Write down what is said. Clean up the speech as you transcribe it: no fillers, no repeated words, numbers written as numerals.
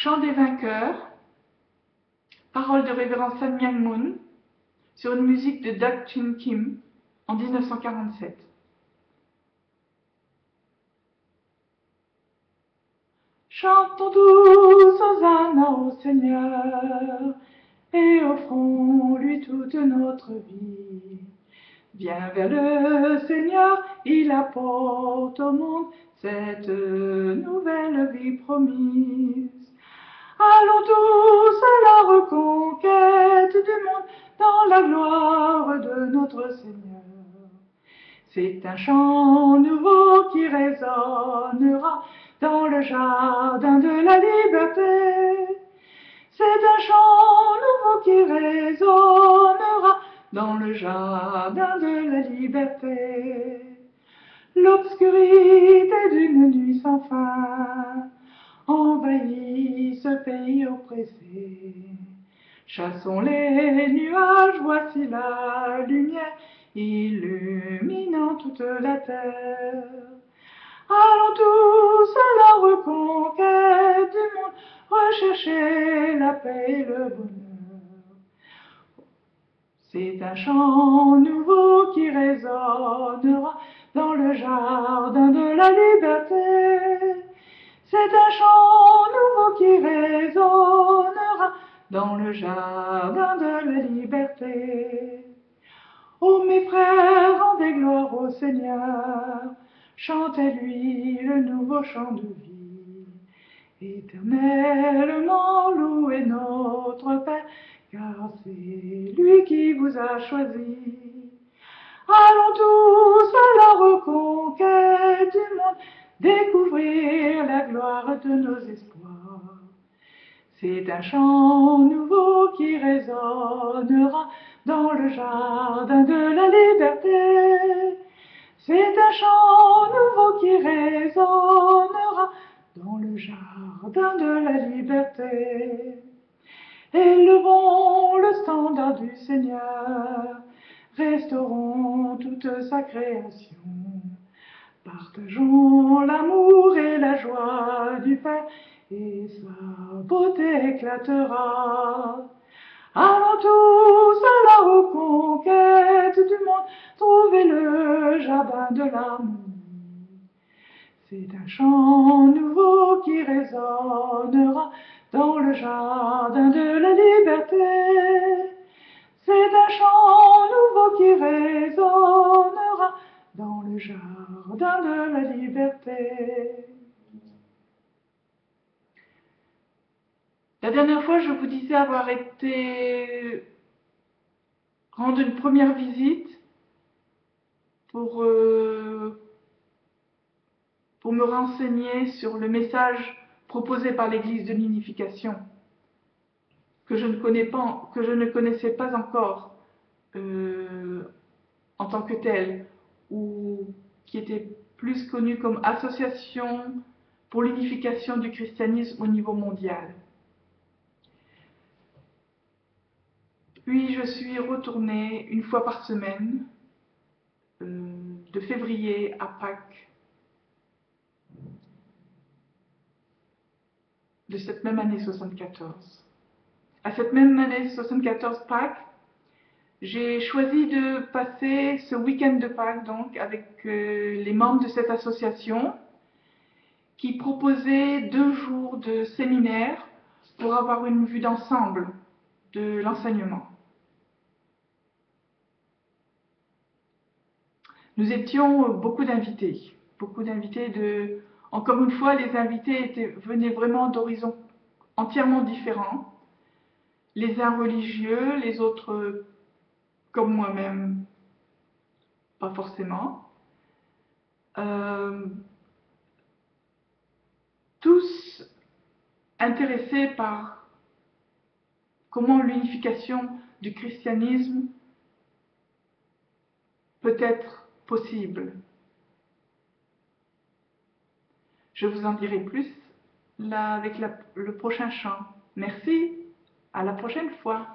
Chant des vainqueurs, paroles de révérend Sun Myung Moon, sur une musique de Doug Chin Kim en 1947. Chantons tous Hosanna au Seigneur et offrons-lui toute notre vie. Viens vers le Seigneur, il apporte au monde cette nouvelle vie promise. Allons tous à la reconquête du monde dans la gloire de notre Seigneur. C'est un chant nouveau qui résonnera dans le jardin de la liberté. C'est un chant nouveau qui résonnera dans le jardin de la liberté. L'obscurité d'une nuit sans fin envahit ce pays oppressé. Chassons les nuages, voici la lumière illuminant toute la terre. Allons tous à la reconquête du monde, rechercher la paix et le bonheur. C'est un chant nouveau qui résonnera dans le jardin de la liberté. C'est un chant nouveau qui résonnera dans le jardin de la liberté. Ô mes frères, rendez gloire au Seigneur, chantez-lui le nouveau chant de vie. Éternellement louez notre Père, car c'est lui qui vous a choisi. Allons tous à la reconquête du monde, découvrir la gloire de nos espoirs. C'est un chant nouveau qui résonnera dans le jardin de la liberté. C'est un chant nouveau qui résonnera dans le jardin de la liberté. Élevons le standard du Seigneur, restaurons toute sa création. Partageons l'amour et la joie du Père, et sa beauté éclatera. Allons tous à la reconquête du monde, trouver le jardin de l'amour. C'est un chant nouveau qui résonnera dans le jardin de la liberté. C'est un chant nouveau qui résonnera dans le jardin de la liberté. La dernière fois, je vous disais avoir été rendre une première visite pour me renseigner sur le message proposé par l'Église de l'Unification, que je ne connaissais pas encore en tant que tel, ou qui était plus connu comme Association pour l'unification du christianisme au niveau mondial. Puis je suis retournée une fois par semaine, de février à Pâques, de cette même année 74. À cette même année 74 Pâques, j'ai choisi de passer ce week-end de Pâques donc avec les membres de cette association qui proposait 2 jours de séminaire pour avoir une vue d'ensemble de l'enseignement. Nous étions beaucoup d'invités de... Encore une fois, les invités venaient vraiment d'horizons entièrement différents. Les uns religieux, les autres, comme moi-même, pas forcément. Tous intéressés par comment l'unification du christianisme peut être possible. Je vous en dirai plus là avec le prochain chant. Merci, à la prochaine fois.